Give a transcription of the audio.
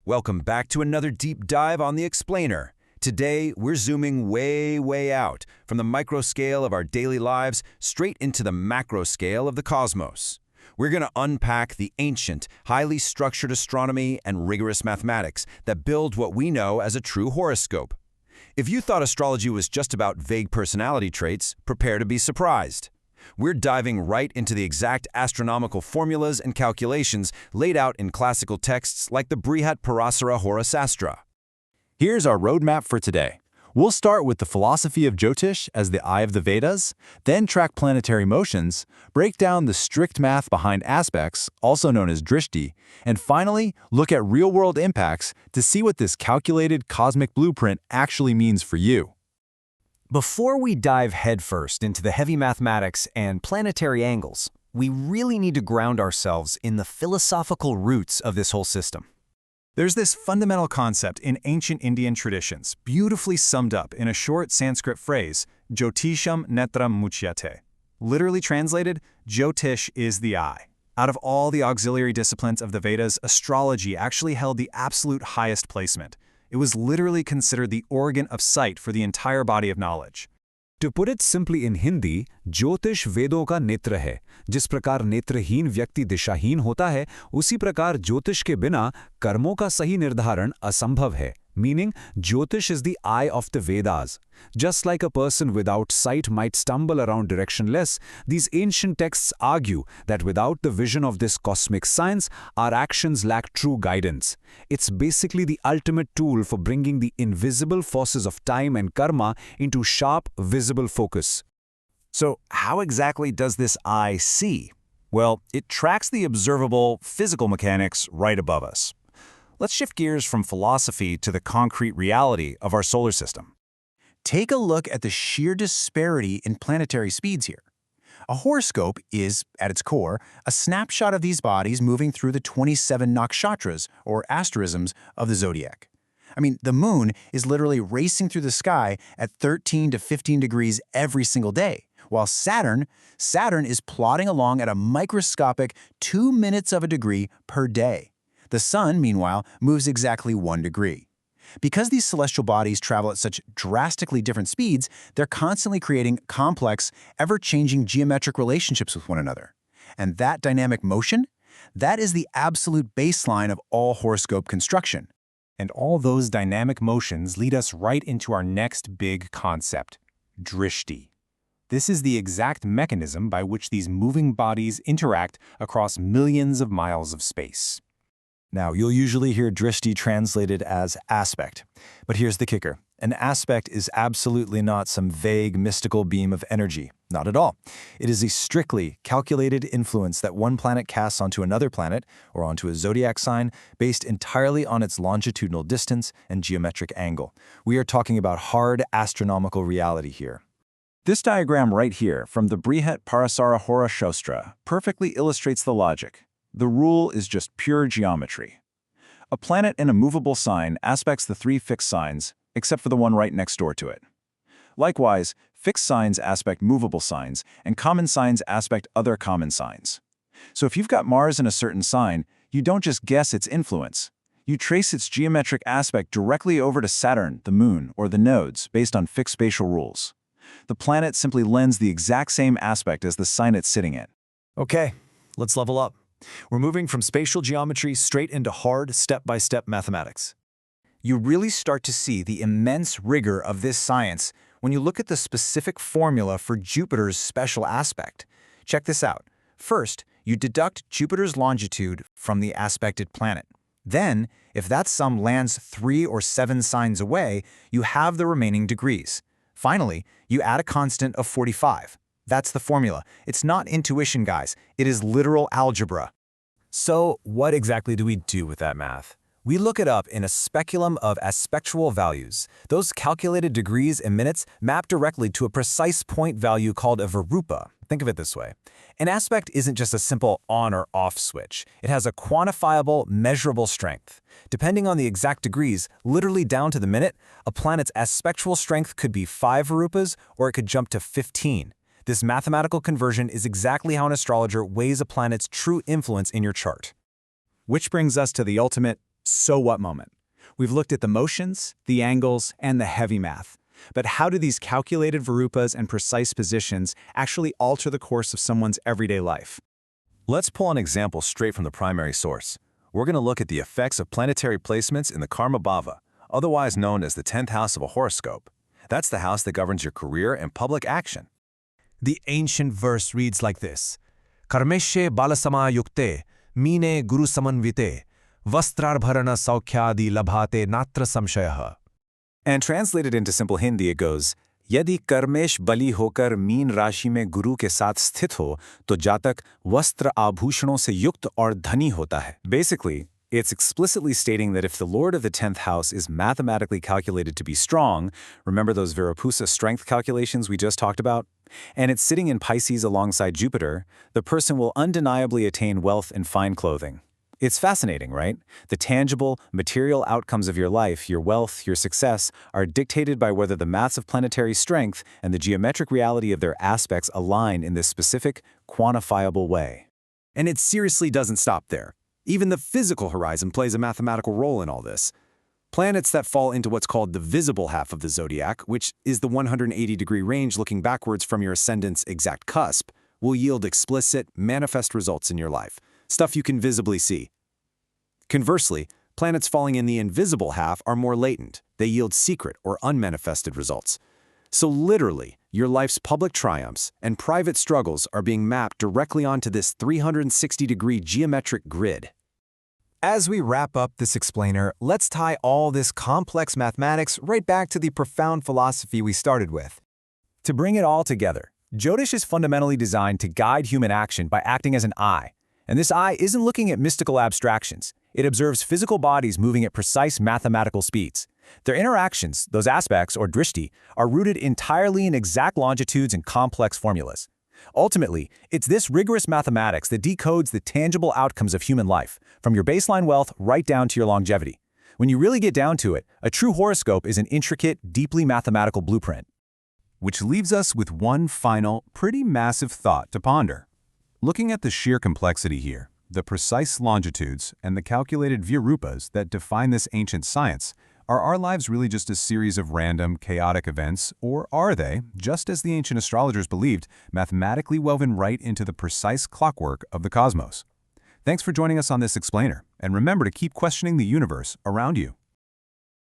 Welcome back to another deep dive on the Explainer. Today, we're zooming way out from the micro scale of our daily lives straight into the macro scale of the cosmos. We're going to unpack the ancient, highly structured astronomy and rigorous mathematics that build what we know as a true horoscope. If you thought astrology was just about vague personality traits, prepare to be surprised. We're diving right into the exact astronomical formulas and calculations laid out in classical texts like the Brihat Parashara Hora Shastra. Here's our roadmap for today. We'll start with the philosophy of Jyotish as the eye of the Vedas, then track planetary motions, break down the strict math behind aspects, also known as drishti, and finally, look at real-world impacts to see what this calculated cosmic blueprint actually means for you. Before we dive headfirst into the heavy mathematics and planetary angles, we really need to ground ourselves in the philosophical roots of this whole system. There's this fundamental concept in ancient Indian traditions, beautifully summed up in a short Sanskrit phrase, Jyotisham netram muchyate. Literally translated, Jyotish is the eye. Out of all the auxiliary disciplines of the Vedas, astrology actually held the absolute highest placement. It was literally considered the organ of sight for the entire body of knowledge. To put it simply in Hindi, ज्योतिष वेदों का नेत्र है। जिस प्रकार नेत्रहीन व्यक्ति दिशाहीन होता है, उसी प्रकार ज्योतिष के बिना कर्मों का सही निर्धारण असंभव है. Meaning, Jyotish is the eye of the Vedas. Just like a person without sight might stumble around directionless, these ancient texts argue that without the vision of this cosmic science, our actions lack true guidance. It's basically the ultimate tool for bringing the invisible forces of time and karma into sharp, visible focus. So, how exactly does this eye see? Well, it tracks the observable physical mechanics right above us. Let's shift gears from philosophy to the concrete reality of our solar system. Take a look at the sheer disparity in planetary speeds here. A horoscope is, at its core, a snapshot of these bodies moving through the 27 nakshatras, or asterisms, of the zodiac. I mean, the moon is literally racing through the sky at 13 to 15 degrees every single day, while Saturn is plodding along at a microscopic 2 minutes of a degree per day. The Sun, meanwhile, moves exactly 1 degree. Because these celestial bodies travel at such drastically different speeds, they're constantly creating complex, ever-changing geometric relationships with one another. And that dynamic motion? That is the absolute baseline of all horoscope construction. And all those dynamic motions lead us right into our next big concept, drishti. This is the exact mechanism by which these moving bodies interact across millions of miles of space. Now, you'll usually hear drishti translated as aspect. But here's the kicker. An aspect is absolutely not some vague, mystical beam of energy. Not at all. It is a strictly calculated influence that one planet casts onto another planet, or onto a zodiac sign, based entirely on its longitudinal distance and geometric angle. We are talking about hard astronomical reality here. This diagram right here, from the Brihat Parashara Hora Shastra, perfectly illustrates the logic. The rule is just pure geometry. A planet in a movable sign aspects the 3 fixed signs, except for the one right next door to it. Likewise, fixed signs aspect movable signs, and common signs aspect other common signs. So if you've got Mars in a certain sign, you don't just guess its influence. You trace its geometric aspect directly over to Saturn, the Moon, or the nodes, based on fixed spatial rules. The planet simply lends the exact same aspect as the sign it's sitting in. Okay, let's level up. We're moving from spatial geometry straight into hard, step-by-step mathematics. You really start to see the immense rigor of this science when you look at the specific formula for Jupiter's special aspect. Check this out. First, you deduct Jupiter's longitude from the aspected planet. Then, if that sum lands 3 or 7 signs away, you have the remaining degrees. Finally, you add a constant of 45. That's the formula. It's not intuition, guys. It is literal algebra. So, what exactly do we do with that math? We look it up in a speculum of aspectual values. Those calculated degrees and minutes map directly to a precise point value called a virupa. Think of it this way. An aspect isn't just a simple on or off switch. It has a quantifiable, measurable strength. Depending on the exact degrees, literally down to the minute, a planet's aspectual strength could be 5 virupas or it could jump to 15. This mathematical conversion is exactly how an astrologer weighs a planet's true influence in your chart. Which brings us to the ultimate so what moment. We've looked at the motions, the angles, and the heavy math. But how do these calculated Virupas and precise positions actually alter the course of someone's everyday life? Let's pull an example straight from the primary source. We're going to look at the effects of planetary placements in the Karma Bhava, otherwise known as the 10th house of a horoscope. That's the house that governs your career and public action. The ancient verse reads like this: Karmeshe balasama yukte, mine guru samanvite, vastrarbharana saukhyadi labhate natra samshayah. And translated into simple Hindi, it goes, Yadi karmesh bali hokar meen rashi mein guru ke saath sthit ho, to jatak vastra abhushanon se yukt aur dhani hota hai. Basically, it's explicitly stating that if the Lord of the 10th house is mathematically calculated to be strong, remember those Virapusa strength calculations we just talked about? And it's sitting in Pisces alongside Jupiter, the person will undeniably attain wealth and fine clothing. It's fascinating, right? The tangible, material outcomes of your life, your wealth, your success, are dictated by whether the maths of planetary strength and the geometric reality of their aspects align in this specific, quantifiable way. And it seriously doesn't stop there. Even the physical horizon plays a mathematical role in all this. Planets that fall into what's called the visible half of the zodiac, which is the 180-degree range looking backwards from your ascendant's exact cusp, will yield explicit, manifest results in your life, stuff you can visibly see. Conversely, planets falling in the invisible half are more latent. They yield secret or unmanifested results. So literally, your life's public triumphs and private struggles are being mapped directly onto this 360-degree geometric grid. As we wrap up this explainer, let's tie all this complex mathematics right back to the profound philosophy we started with. To bring it all together, Jyotish is fundamentally designed to guide human action by acting as an eye. And this eye isn't looking at mystical abstractions. It observes physical bodies moving at precise mathematical speeds. Their interactions, those aspects, or drishti, are rooted entirely in exact longitudes and complex formulas. Ultimately, it's this rigorous mathematics that decodes the tangible outcomes of human life, from your baseline wealth right down to your longevity. When you really get down to it, a true horoscope is an intricate, deeply mathematical blueprint. Which leaves us with one final, pretty massive thought to ponder. Looking at the sheer complexity here, the precise longitudes and the calculated Virupas that define this ancient science, are our lives really just a series of random, chaotic events, or are they, just as the ancient astrologers believed, mathematically woven right into the precise clockwork of the cosmos? Thanks for joining us on this explainer, and remember to keep questioning the universe around you.